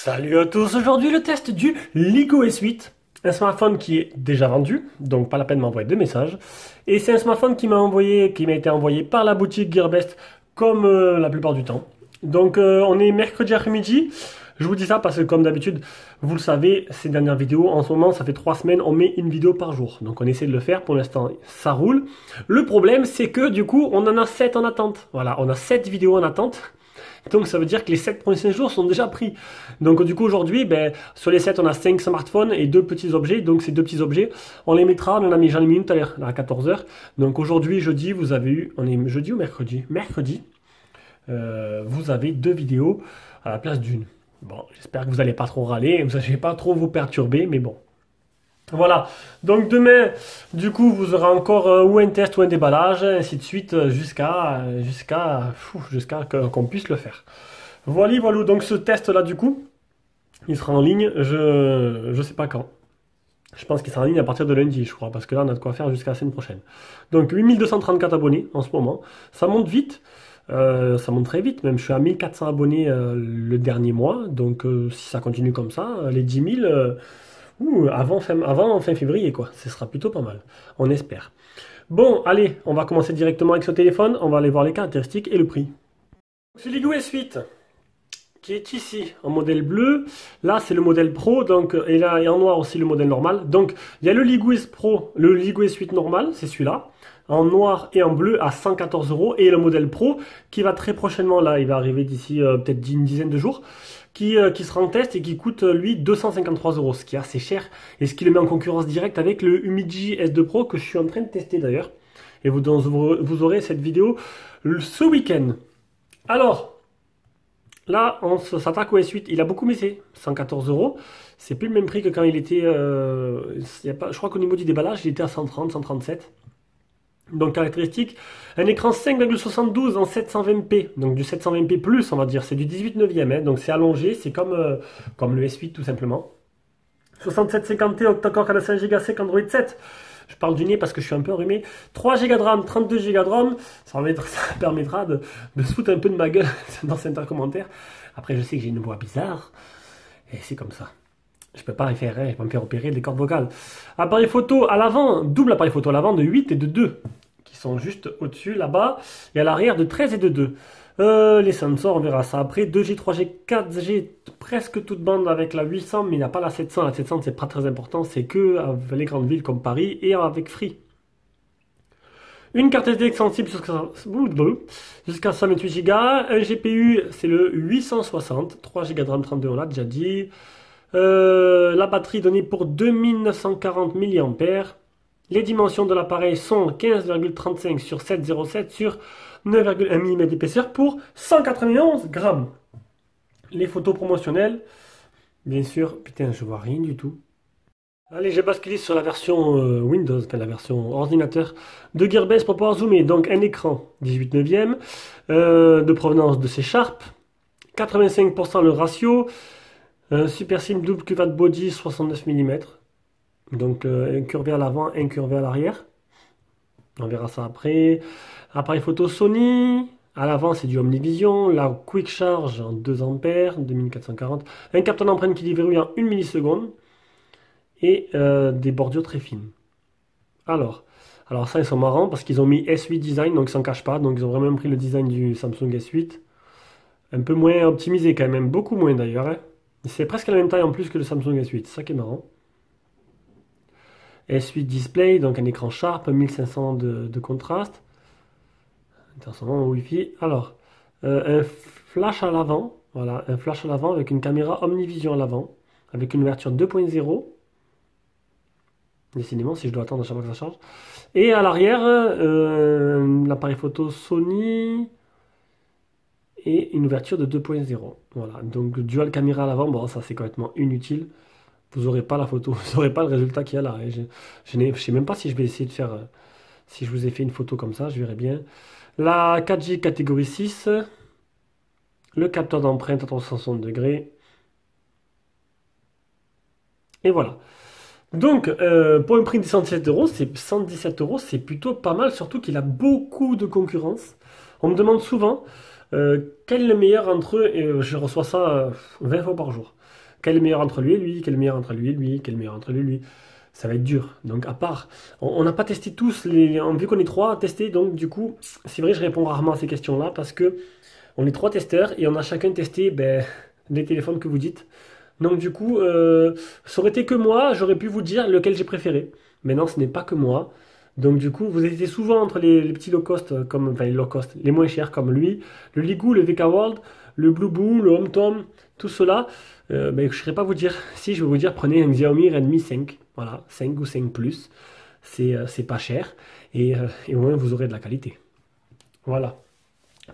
Salut à tous, aujourd'hui le test du Lego S8, un smartphone qui est déjà vendu, donc pas la peine de m'envoyer de messages, et c'est un smartphone qui m'a été envoyé par la boutique Gearbest comme la plupart du temps. Donc on est mercredi après-midi, je vous dis ça parce que comme d'habitude, vous le savez, ces dernières vidéos, en ce moment ça fait 3 semaines, on met une vidéo par jour, donc on essaie de le faire, pour l'instant ça roule. Le problème c'est que du coup on en a 7 en attente, voilà, on a 7 vidéos en attente. Donc ça veut dire que les 7 prochains jours sont déjà pris. Donc du coup aujourd'hui, sur les 7 on a 5 smartphones et 2 petits objets. Donc ces 2 petits objets, on les mettra, j'en ai mis une tout à l'heure à 14 h. Donc aujourd'hui, jeudi, vous avez eu, on est jeudi ou mercredi? Mercredi, vous avez 2 vidéos à la place d'une. Bon, j'espère que vous n'allez pas trop râler, vous n'allez pas trop vous perturber, mais bon. Voilà, donc demain, du coup, vous aurez encore ou un test ou un déballage, ainsi de suite, jusqu'à qu'on puisse le faire. Voilà, voilà, donc ce test-là, du coup, il sera en ligne, je sais pas quand. Je pense qu'il sera en ligne à partir de lundi, je crois, parce que là, on a de quoi faire jusqu'à la semaine prochaine. Donc, 8234 abonnés en ce moment, ça monte vite. Ça monte très vite, même je suis à 1400 abonnés le dernier mois, donc si ça continue comme ça, les 10 000... avant fin février, quoi. Ce sera plutôt pas mal. On espère. Bon, allez, on va commencer directement avec ce téléphone. On va aller voir les caractéristiques et le prix. C'est Lego S8 qui est ici en modèle bleu. Là, c'est le modèle Pro. Donc, et là, et en noir aussi le modèle normal. Donc, il y a le Lego S Pro, le Lego S8 normal, c'est celui-là. En noir et en bleu à 114 €. Et le modèle Pro qui va très prochainement, là, il va arriver d'ici peut-être une dizaine de jours. Qui sera en test et qui coûte lui 253 €, ce qui est assez cher et ce qui le met en concurrence directe avec le Umiji S2 Pro que je suis en train de tester d'ailleurs. Et vous aurez cette vidéo ce week-end. Alors, là, on s'attaque au S8. Il a beaucoup baissé, 114 €. C'est plus le même prix que quand il était... je crois qu'au niveau du déballage, il était à 130, 137. Donc caractéristique, un écran 5,72 en 720p, donc du 720p+, on va dire, c'est du 18/9, hein, donc c'est allongé, c'est comme le S8 tout simplement. 6750T, octa-core 45 Go, sec Android 7, je parle du nez parce que je suis un peu enrhumé. 3 Go de RAM, 32 Go de ROM, ça permettra de se foutre un peu de ma gueule dans certains commentaires. Après je sais que j'ai une voix bizarre, et c'est comme ça. Je peux pas rien faire, hein, je vais me faire opérer des cordes vocales. Appareil photo à l'avant, double appareil photo à l'avant de 8 et de 2, qui sont juste au-dessus, là-bas, et à l'arrière de 13 et de 2. Les sensors, on verra ça après. 2G, 3G, 4G, presque toute bande avec la 800, mais il n'y a pas la 700. La 700, c'est pas très important, c'est que avec les grandes villes comme Paris et avec Free. Une carte SD extensible jusqu'à 128 Go. Un GPU, c'est le 860. 3 Go de RAM, 32, on l'a déjà dit. La batterie donnée pour 2940 mAh. Les dimensions de l'appareil sont 15,35 sur 7,07 sur 9,1 mm d'épaisseur pour 191 grammes. Les photos promotionnelles, bien sûr, putain, je vois rien du tout. Allez, j'ai basculé sur la version Windows, enfin la version ordinateur de Gearbest pour pouvoir zoomer. Donc un écran 18/9 de provenance de C#, 85% le ratio. Super SIM double cuvette body 69 mm. Donc incurvé à l'avant, incurvé à l'arrière. On verra ça après. Appareil photo Sony. À l'avant, c'est du Omnivision. La Quick Charge en 2 A, 2440. Un capteur d'empreinte qui déverrouille en 1 milliseconde. Et des bordures très fines. Alors ça, ils sont marrants parce qu'ils ont mis S8 Design, donc ils s'en cachent pas. Donc ils ont vraiment pris le design du Samsung S8. Un peu moins optimisé quand même, beaucoup moins d'ailleurs, hein. C'est presque la même taille en plus que le Samsung S8, c'est ça qui est marrant. S8 Display, donc un écran Sharp, 1500 de contraste. Attention au Wi-Fi. Alors, un flash à l'avant, voilà, un flash à l'avant avec une caméra Omnivision à l'avant, avec une ouverture 2.0. Décidément, si je dois attendre à chaque fois que ça charge. Et à l'arrière, l'appareil photo Sony... et une ouverture de 2.0. Voilà, donc dual caméra à l'avant, bon ça c'est complètement inutile. Vous n'aurez pas la photo, vous n'aurez pas le résultat qu'il y a là. Je ne sais même pas si je vais essayer de faire, si je vous ai fait une photo comme ça, je verrai bien. La 4G catégorie 6, le capteur d'empreinte à 360 degrés. Et voilà. Donc, pour un prix de 117 €, c'est 117 €, c'est plutôt pas mal, surtout qu'il a beaucoup de concurrence. On me demande souvent quel est le meilleur entre eux, et je reçois ça 20 fois par jour. Quel est le meilleur entre lui et lui? Quel est le meilleur entre lui et lui? Quel est le meilleur entre lui et lui? Ça va être dur. Donc à part, on n'a pas testé tous, vu qu'on est trois à tester, donc du coup, c'est vrai, je réponds rarement à ces questions-là parce que on est trois testeurs et on a chacun testé les téléphones que vous dites. Donc du coup, ça aurait été que moi, j'aurais pu vous dire lequel j'ai préféré. Mais non, ce n'est pas que moi. Donc du coup, vous hésitez souvent entre les petits low cost, enfin les low cost, les moins chers comme lui, le Ligoo, le VK World, le Blueboo, le HomeTom, tout cela. Je ne saurais pas vous dire. Si, je vais vous dire, prenez un Xiaomi Redmi 5. Voilà, 5 ou 5 Plus. C'est pas cher. Et au moins, vous aurez de la qualité. Voilà.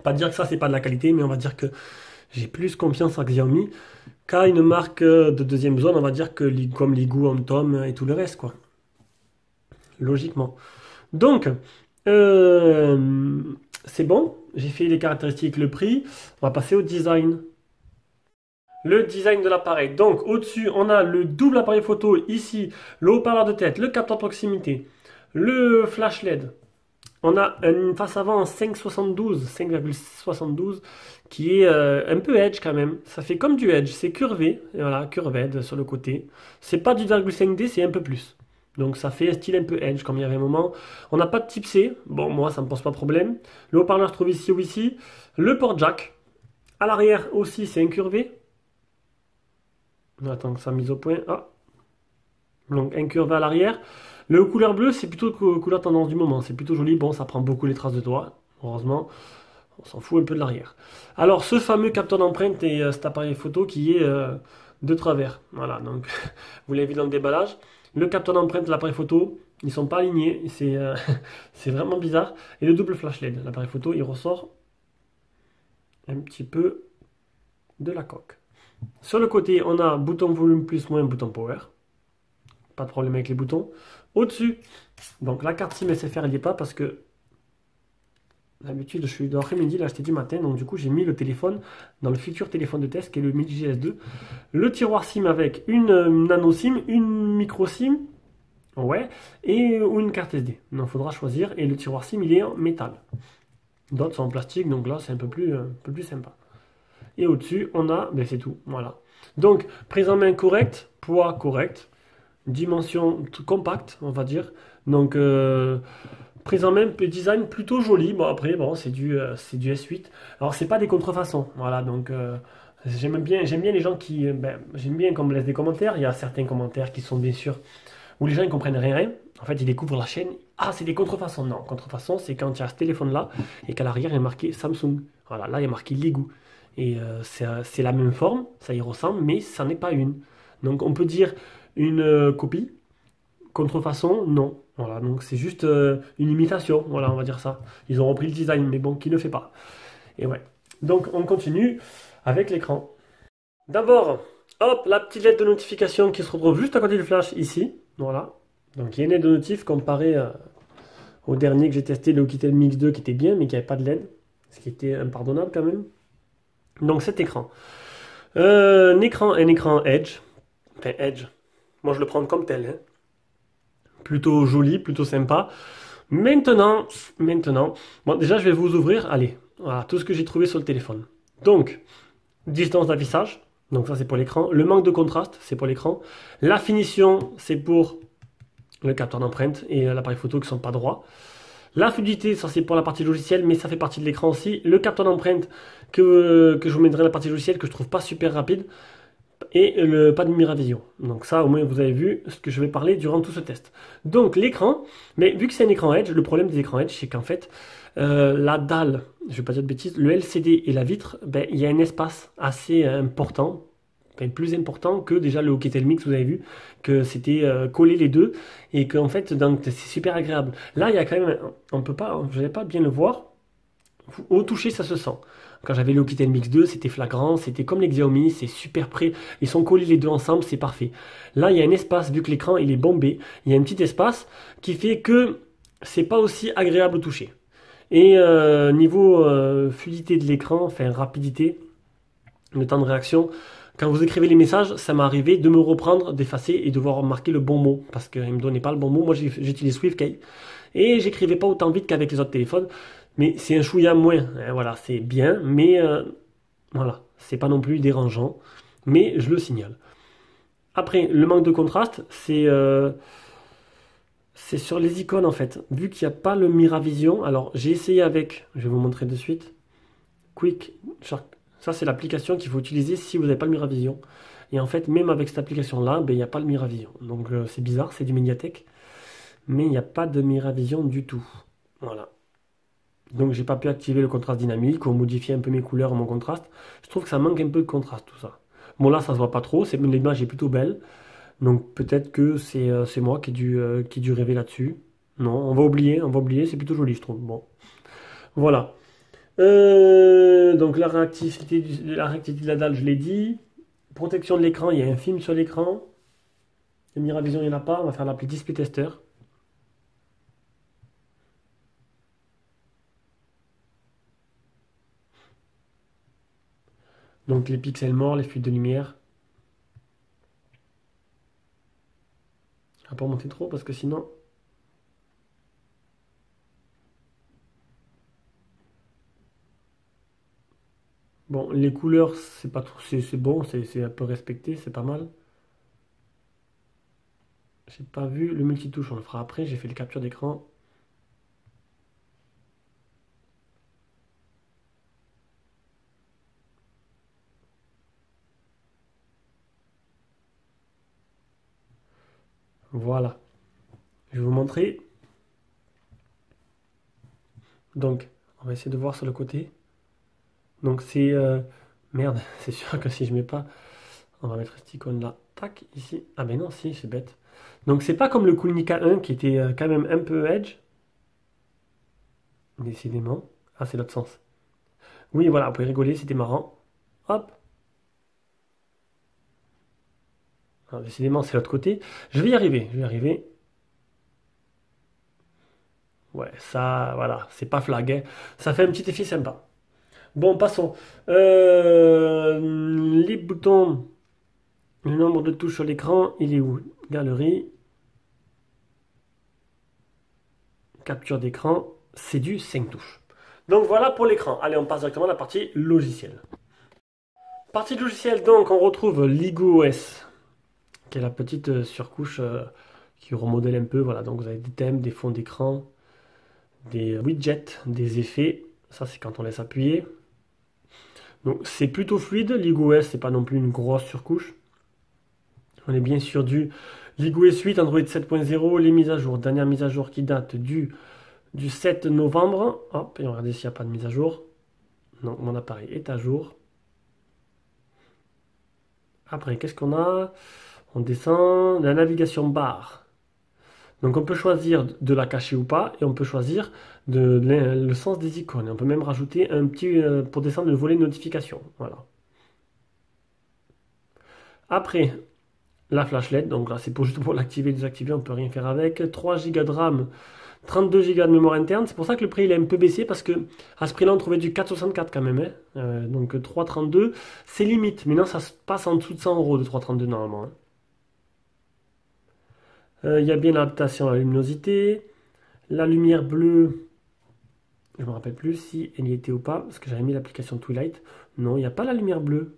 Pas dire que ça, c'est pas de la qualité, mais on va dire que j'ai plus confiance en Xiaomi qu'à une marque de deuxième zone, on va dire, comme Ligoo, HomeTom et tout le reste, quoi. Logiquement. Donc, c'est bon. J'ai fait les caractéristiques, le prix. On va passer au design. Le design de l'appareil. Donc, au-dessus, on a le double appareil photo. Ici, le haut-parleur de tête, le capteur de proximité, le flash LED. On a une face avant en 5,72 qui est un peu edge quand même. Ça fait comme du edge, c'est curvé, voilà, curved sur le côté. C'est pas du 2,5D, c'est un peu plus. Donc ça fait un style un peu edge comme il y avait un moment. On n'a pas de type C, bon moi ça me pose pas de problème. Le haut-parleur se trouve ici ou ici. Le port jack. À l'arrière aussi c'est incurvé. Attends que ça mise au point. Ah. Donc incurvé à l'arrière. Le couleur bleue, c'est plutôt couleur tendance du moment. C'est plutôt joli. Bon, ça prend beaucoup les traces de doigts. Heureusement, on s'en fout un peu de l'arrière. Alors, ce fameux capteur d'empreinte et cet appareil photo qui est de travers. Voilà, donc vous l'avez vu dans le déballage. Le capteur d'empreinte et l'appareil photo, ils ne sont pas alignés. C'est vraiment bizarre. Et le double flash LED. L'appareil photo, il ressort un petit peu de la coque. Sur le côté, on a bouton volume plus moins, bouton power. Pas de problème avec les boutons. Au-dessus, donc la carte SIM SFR, il n'y est pas parce que d'habitude je suis d'après-midi, là j'étais du matin, donc du coup j'ai mis le téléphone dans le futur téléphone de test qui est le Midi GS2. Le tiroir SIM avec une nano SIM, une micro SIM, ouais, ou une carte SD. Donc il faudra choisir et le tiroir SIM il est en métal. D'autres sont en plastique, donc là c'est un peu plus sympa. Et au-dessus on a, c'est tout, voilà. Donc prise en main correcte, poids correct. Dimension compacte, on va dire. Donc, prise en main, design plutôt joli. Bon, après, bon, c'est du S8. Alors, c'est pas des contrefaçons. Voilà, donc, j'aime bien les gens qui. J'aime bien qu'on me laisse des commentaires. Il y a certains commentaires qui sont bien sûr où les gens ne comprennent rien. En fait, ils découvrent la chaîne. Ah, c'est des contrefaçons. Non, contrefaçon, c'est quand il y a ce téléphone-là et qu'à l'arrière, il y a marqué Samsung. Voilà, là, il y a marqué Ligoo. Et c'est la même forme, ça y ressemble, mais ça n'est pas une. Donc, on peut dire une copie, contrefaçon, non. Voilà, donc c'est juste une imitation, voilà, on va dire ça. Ils ont repris le design, mais bon, qui ne fait pas. Et ouais. Donc on continue avec l'écran. D'abord, hop, la petite lettre de notification qui se retrouve juste à côté du flash ici. Voilà. Donc il y a une lettre de notif comparé au dernier que j'ai testé, le Oukitel Mix 2 qui était bien, mais qui n'avait pas de LED. Ce qui était impardonnable quand même. Donc cet écran. Un écran Edge. Enfin, Edge. Moi, je le prends comme tel. Hein. Plutôt joli, plutôt sympa. Maintenant, bon, déjà, je vais vous ouvrir. Allez, voilà, tout ce que j'ai trouvé sur le téléphone. Donc, distance d'affichage. Donc, ça, c'est pour l'écran. Le manque de contraste, c'est pour l'écran. La finition, c'est pour le capteur d'empreinte et l'appareil photo qui ne sont pas droits. La fluidité, ça, c'est pour la partie logicielle, mais ça fait partie de l'écran aussi. Le capteur d'empreinte que je vous mettrai la partie logicielle, que je trouve pas super rapide. Et pas de Miravision. Donc ça, au moins, vous avez vu ce que je vais parler durant tout ce test. Donc l'écran, mais vu que c'est un écran Edge, le problème des écrans Edge, c'est qu'en fait, la dalle, je ne vais pas dire de bêtises, le LCD et la vitre, il y a un espace assez important, plus important que déjà le Oukitel Mix, vous avez vu, que c'était collé les deux, et qu'en fait, c'est super agréable. Là, il y a quand même, on peut pas, je n'allais pas bien le voir, au toucher, ça se sent. Quand j'avais le Oukitel Mix 2, c'était flagrant, c'était comme les Xiaomi, c'est super près. Ils sont collés les deux ensemble, c'est parfait. Là, il y a un espace, vu que l'écran il est bombé, il y a un petit espace qui fait que c'est pas aussi agréable au toucher. Et niveau fluidité de l'écran, enfin rapidité, le temps de réaction, quand vous écrivez les messages, ça m'est arrivé de me reprendre, d'effacer et de devoir marquer le bon mot, parce qu'il ne me donnait pas le bon mot. Moi, j'utilise SwiftKey. Et j'écrivais pas autant vite qu'avec les autres téléphones. Mais c'est un chouïa moins, hein, voilà, c'est bien, mais voilà, c'est pas non plus dérangeant, mais je le signale. Après, le manque de contraste, c'est sur les icônes en fait. Vu qu'il n'y a pas le Miravision, alors j'ai essayé avec, je vais vous montrer de suite. Quick Shark. Ça, c'est l'application qu'il faut utiliser si vous n'avez pas le Miravision. Et en fait, même avec cette application-là, ben, il n'y a pas le Miravision. Donc c'est bizarre, c'est du Mediatek. Mais il n'y a pas de Miravision du tout. Voilà. Donc j'ai pas pu activer le contraste dynamique ou modifier un peu mes couleurs, mon contraste. Je trouve que ça manque un peu de contraste tout ça. Bon là ça se voit pas trop, l'image est plutôt belle. Donc peut-être que c'est moi qui ai dû rêver là-dessus. Non, on va oublier, c'est plutôt joli je trouve. Bon, voilà. Donc la réactivité de la dalle, je l'ai dit. Protection de l'écran, il y a un film sur l'écran. Le Miravision, il n'y en a pas. On va faire l'appli Display Tester. Donc les pixels morts, les fuites de lumière. Je vais pas monter trop parce que sinon. Bon, les couleurs, c'est pas trop, c'est bon, c'est un peu respecté, c'est pas mal. J'ai pas vu le multitouche, on le fera après. J'ai fait le capture d'écran. Voilà. Je vais vous montrer. Donc, on va essayer de voir sur le côté. Donc c'est merde, c'est sûr que si je mets pas, on va mettre cette icône là. Tac, ici. Ah ben non, si, c'est bête. Donc c'est pas comme le Koolnica 1 qui était quand même un peu edge. Décidément. Ah, c'est l'autre sens. Oui, voilà, vous pouvez rigoler, c'était marrant. Hop. Alors, décidément, c'est l'autre côté. Je vais y arriver, je vais y arriver. Ouais, ça, voilà, c'est pas flag, hein. Ça fait un petit effet sympa. Bon, passons. Les boutons, le nombre de touches sur l'écran, il est où? Galerie, capture d'écran, c'est du 5 touches. Donc voilà pour l'écran. Allez, on passe directement à la partie logiciel. Partie logiciel, donc, on retrouve LigoOS, qui est la petite surcouche qui remodèle un peu. Voilà, donc vous avez des thèmes, des fonds d'écran, des widgets, des effets. Ça, c'est quand on laisse appuyer. Donc c'est plutôt fluide. LigoOS, c'est pas non plus une grosse surcouche. On est bien sur du LigoOS 8, Android 7.0, les mises à jour. Dernière mise à jour qui date du 7 novembre. Hop, et on regarde s'il n'y a pas de mise à jour. Non, mon appareil est à jour. Après, qu'est-ce qu'on a? On descend, la navigation barre. Donc on peut choisir de la cacher ou pas, et on peut choisir le sens des icônes. On peut même rajouter un petit, pour descendre le volet notification. Voilà. Après, la flash LED, donc là c'est juste pour l'activer et désactiver, on peut rien faire avec. 3 Go de RAM, 32 Go de mémoire interne. C'est pour ça que le prix il est un peu baissé, parce que à ce prix-là on trouvait du 464 quand même, hein. Donc 332, c'est limite. Maintenant ça se passe en dessous de 100 euros de 332 normalement, hein. Il y a bien l'adaptation à la luminosité. La lumière bleue, je ne me rappelle plus si elle y était ou pas, parce que j'avais mis l'application Twilight. Non, il n'y a pas la lumière bleue.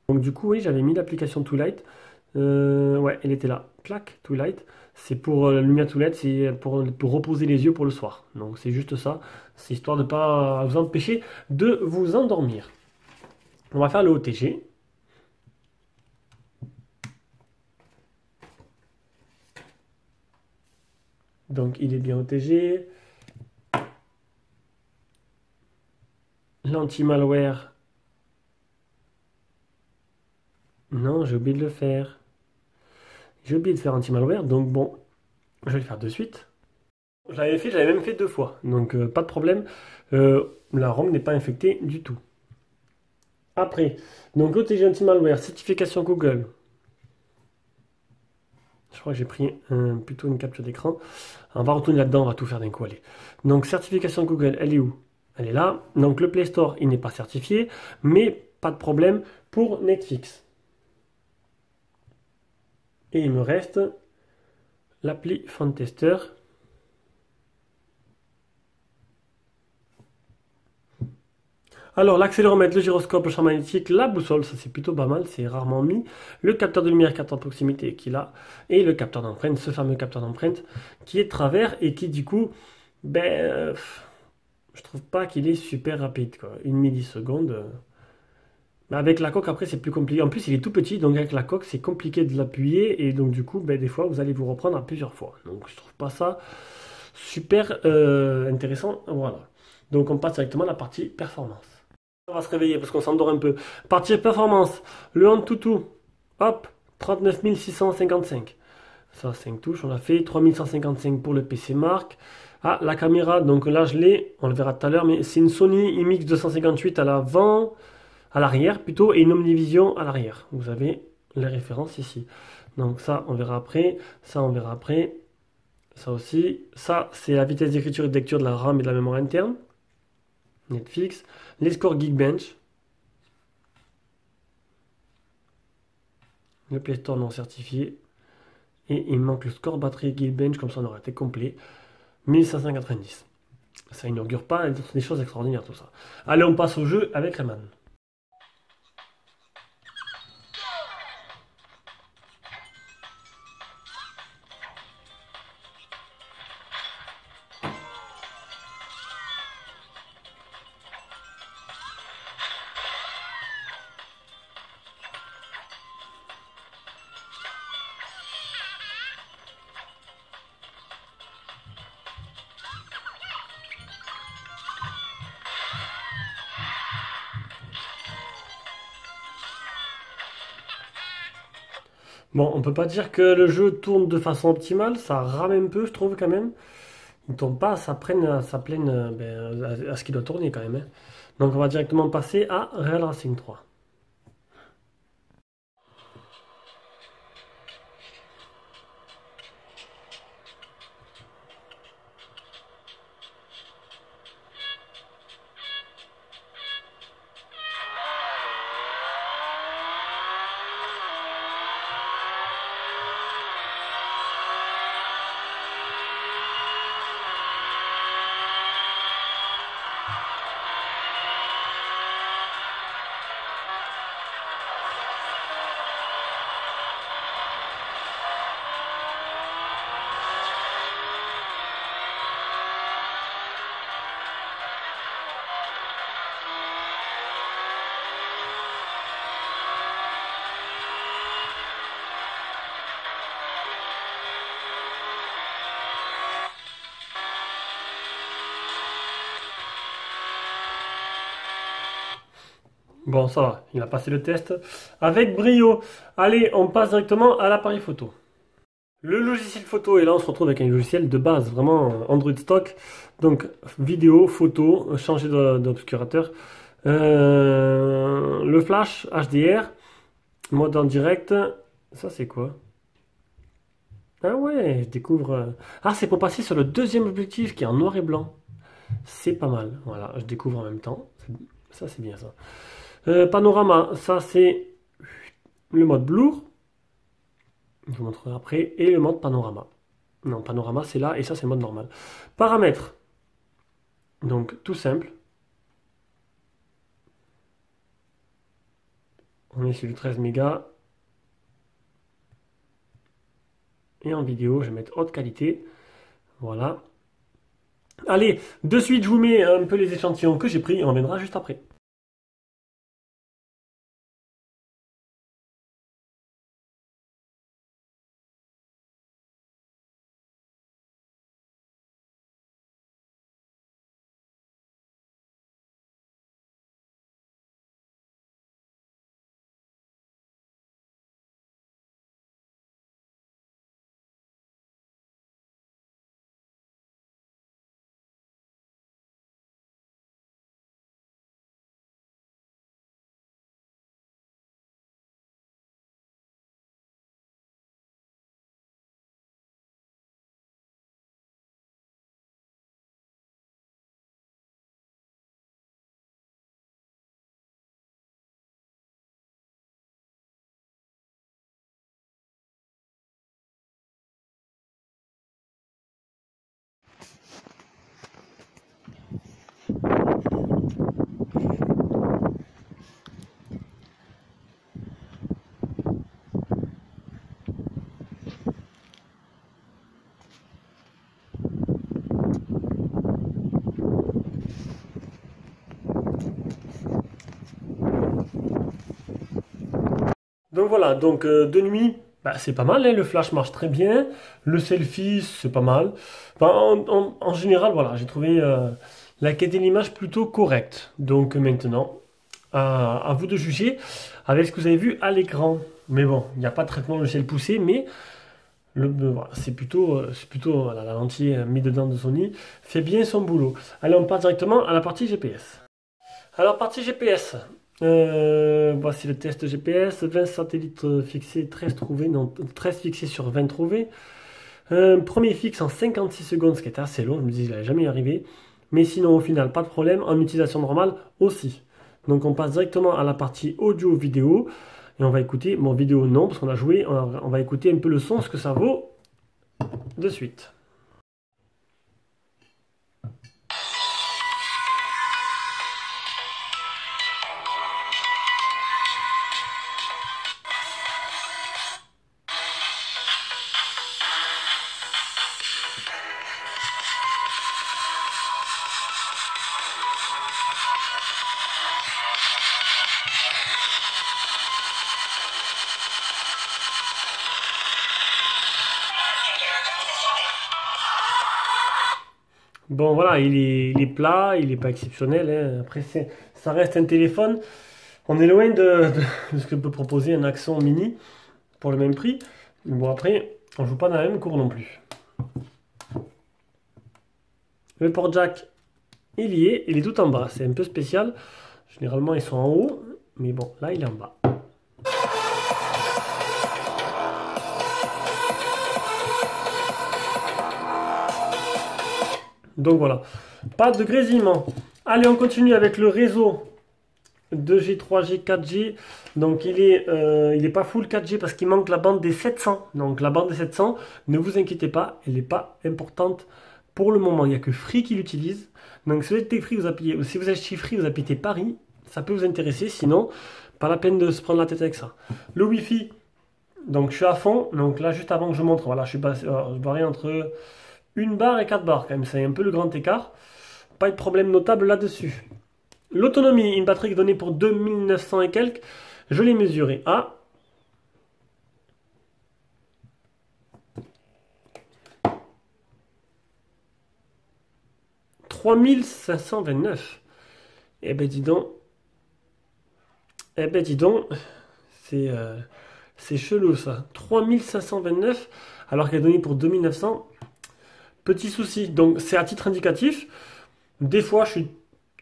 Donc du coup, oui, j'avais mis l'application Twilight. Ouais, elle était là. Clac, Twilight. C'est pour la lumière Twilight, c'est pour reposer les yeux pour le soir. Donc c'est juste ça. C'est histoire de ne pas vous empêcher de vous endormir. On va faire le OTG. Donc il est bien OTG. L'anti-malware. Non, j'ai oublié de le faire. J'ai oublié de faire anti-malware, donc bon, je vais le faire de suite. Je l'avais fait, j'avais même fait 2 fois, donc pas de problème. La ROM n'est pas infectée du tout. Après, donc OTG anti-malware, certification Google. Je crois que j'ai pris plutôt une capture d'écran. On va retourner là-dedans, on va tout faire d'un coup, allez. Donc certification Google, elle est où? Elle est là. Donc le Play Store, il n'est pas certifié, mais pas de problème pour Netflix. Et il me reste l'appli FontTester. Alors, l'accéléromètre, le gyroscope, le champ magnétique, la boussole, ça c'est plutôt pas mal, c'est rarement mis. Le capteur de lumière, capteur de proximité qui est là. Et le capteur d'empreinte, ce fameux capteur d'empreinte qui est de travers et qui du coup, ben, je trouve pas qu'il est super rapide, quoi. Une milliseconde. Mais avec la coque, après, c'est plus compliqué. En plus, il est tout petit, donc avec la coque, c'est compliqué de l'appuyer. Et donc, du coup, ben, des fois, vous allez vous reprendre à plusieurs fois. Donc, je trouve pas ça super intéressant. Voilà. Donc, on passe directement à la partie performance. On va se réveiller parce qu'on s'endort un peu. Partie performance. Le Antutu. Hop. 39 655. Ça, 5 touches. On a fait 3155 pour le PC Mark. Ah, la caméra. Donc là, je l'ai. On le verra tout à l'heure. Mais c'est une Sony IMX 258 à l'avant. À l'arrière plutôt. Et une Omnivision à l'arrière. Vous avez les références ici. Donc ça, on verra après. Ça, on verra après. Ça aussi. Ça, c'est la vitesse d'écriture et de lecture de la RAM et de la mémoire interne. Netflix. Les scores Geekbench. Le Play Store non certifié. Et il manque le score batterie Geekbench, comme ça on aurait été complet. 1590. Ça inaugure pas des choses extraordinaires tout ça. Allez, on passe au jeu avec Rayman. Bon, on peut pas dire que le jeu tourne de façon optimale, ça rame un peu, je trouve quand même. Il tourne pas à sa pleine, à ce qu'il doit tourner quand même, hein. Donc on va directement passer à Real Racing 3. Bon, ça va, il a passé le test avec brio. Allez, on passe directement à l'appareil photo. Le logiciel photo, et là on se retrouve avec un logiciel de base, vraiment Android stock. Donc vidéo, photo, changer d'obscurateur. Le flash, HDR, mode en direct. Ça c'est quoi? Ah ouais, je découvre. Ah, c'est pour passer sur le deuxième objectif qui est en noir et blanc. C'est pas mal. Voilà, je découvre en même temps. Ça c'est bien ça. Panorama, ça c'est le mode blur. Je vous montrerai après. Et le mode panorama. Non, panorama c'est là et ça c'est le mode normal. Paramètres. Donc tout simple. On est sur du 13 mégas. Et en vidéo, je vais mettre haute qualité. Voilà. Allez, de suite, je vous mets un peu les échantillons que j'ai pris et on reviendra juste après. Donc voilà, donc de nuit, bah, c'est pas mal, hein, le flash marche très bien. Le selfie, c'est pas mal. Enfin, en général, voilà, j'ai trouvé la qualité de l'image plutôt correcte. Donc maintenant, à vous de juger avec ce que vous avez vu à l'écran. Mais bon, il n'y a pas de traitement logiciel poussé, mais voilà, c'est plutôt voilà, la lentille mise dedans de Sony fait bien son boulot. Allez, on part directement à la partie GPS. Alors, partie GPS. Voici le test GPS. 20 satellites fixés, 13 trouvés. Non, 13 fixés sur 20 trouvés. Premier fixe en 56 secondes, ce qui était assez long. Je me disais, je n'allais jamais y arriver. Mais sinon, au final, pas de problème. En utilisation normale aussi. Donc, on passe directement à la partie audio-vidéo. Et on va écouter, bon, vidéo non, parce qu'on a joué. On va écouter un peu le son, ce que ça vaut de suite. Bon voilà, il est plat, il n'est pas exceptionnel, hein. Après, ça reste un téléphone. On est loin de ce que peut proposer un Axon Mini pour le même prix. Mais bon après, on joue pas dans la même cour non plus. Le port jack, il est tout en bas. C'est un peu spécial. Généralement, ils sont en haut. Mais bon, là, il est en bas. Donc voilà, pas de grésillement. Allez, on continue avec le réseau 2G, 3G, 4G. Donc il est pas full 4G parce qu'il manque la bande des 700. Donc la bande des 700, ne vous inquiétez pas, elle n'est pas importante pour le moment. Il n'y a que Free qui l'utilise. Donc si vous êtes Free, si vous êtes chez Free, vous appuyez Paris. Ça peut vous intéresser, sinon, pas la peine de se prendre la tête avec ça. Le Wi-Fi, donc je suis à fond. Donc là, juste avant que je montre, voilà, je barré entre 1 barre et 4 barres quand même. C'est un peu le grand écart. Pas de problème notable là-dessus. L'autonomie, une batterie donnée pour 2900 et quelques. Je l'ai mesuré à 3529. Eh ben dis donc. Eh ben dis donc. C'est chelou ça. 3529 alors qu'elle est donnée pour 2900. Petit souci. Donc c'est à titre indicatif. Des fois je suis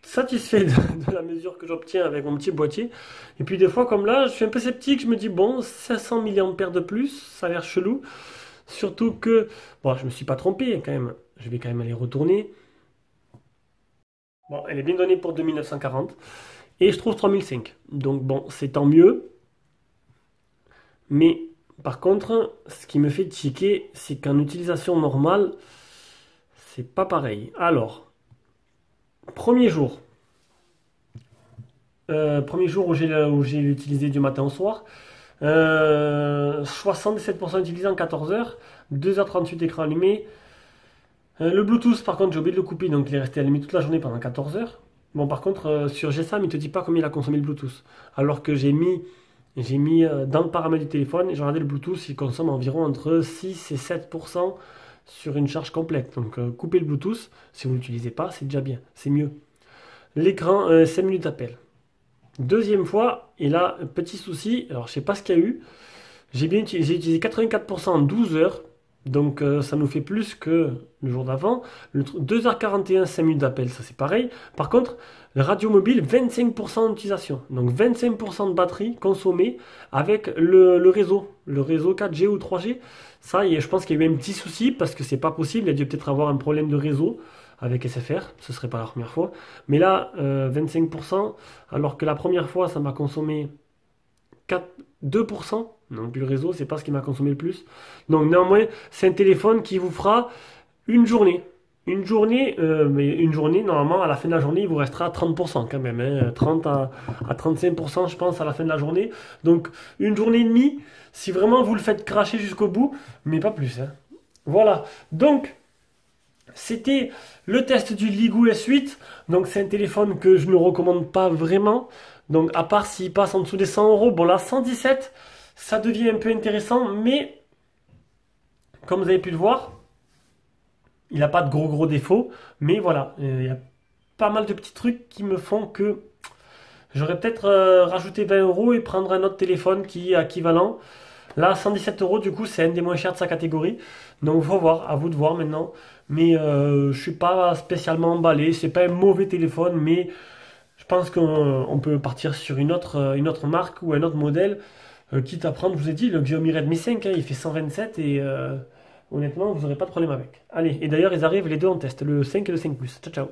satisfait de la mesure que j'obtiens avec mon petit boîtier. Et puis des fois, comme là, je suis un peu sceptique. Je me dis, bon, 500 mAh de plus, ça a l'air chelou. Surtout que, bon, je me suis pas trompé quand même. Je vais quand même aller retourner. Bon, elle est bien donnée pour 2940. Et je trouve 3005. Donc bon, c'est tant mieux. Mais par contre, ce qui me fait tiquer, c'est qu'en utilisation normale, c'est pas pareil. Alors, premier jour où j'ai utilisé du matin au soir, 77% utilisé en 14 heures, 2h38 écran allumé. Le Bluetooth, par contre, j'ai oublié de le couper, donc il est resté allumé toute la journée pendant 14 heures. Bon, par contre, sur GSM, il ne te dit pas combien il a consommé le Bluetooth. Alors que j'ai mis dans le paramètre du téléphone, et j'ai regardé le Bluetooth, il consomme environ entre 6 et 7% sur une charge complète. Donc, couper le Bluetooth, si vous ne l'utilisez pas, c'est déjà bien, c'est mieux. L'écran, 5 minutes d'appel. Deuxième fois, et là, petit souci, alors je sais pas ce qu'il y a eu. J'ai utilisé 84% en 12 heures, donc ça nous fait plus que le jour d'avant. 2h41, 5 minutes d'appel, ça c'est pareil. Par contre, le radio mobile, 25% d'utilisation. Donc 25% de batterie consommée avec le réseau 4G ou 3G. Ça, je pense qu'il y a eu un petit souci parce que c'est pas possible. Il a dû peut-être avoir un problème de réseau avec SFR, ce serait pas la première fois. Mais là, 25%, alors que la première fois, ça m'a consommé 2%. Donc le réseau, c'est pas ce qui m'a consommé le plus. Donc néanmoins, c'est un téléphone qui vous fera une journée. Une journée, normalement, à la fin de la journée, il vous restera 30% quand même. Hein, 30 à 35%, je pense, à la fin de la journée. Donc une journée et demie, si vraiment vous le faites cracher jusqu'au bout, mais pas plus. Hein. Voilà. Donc, c'était le test du Ligoo S8. Donc c'est un téléphone que je ne recommande pas vraiment. Donc à part s'il passe en dessous des 100 euros. Bon là 117, ça devient un peu intéressant, mais comme vous avez pu le voir, il n'a pas de gros défauts, mais voilà, il y a pas mal de petits trucs qui me font que j'aurais peut-être rajouté 20 euros et prendre un autre téléphone qui est équivalent. Là, 117 euros, du coup, c'est un des moins chers de sa catégorie. Donc, faut voir, à vous de voir maintenant. Mais je suis pas spécialement emballé. C'est pas un mauvais téléphone, mais je pense qu'on peut partir sur une autre marque ou un autre modèle. Quitte à prendre, je vous ai dit, le Xiaomi Redmi 5, hein, il fait 127 et honnêtement, vous n'aurez pas de problème avec. Allez, et d'ailleurs, ils arrivent les deux en test, le 5 et le 5 Plus. Ciao, ciao.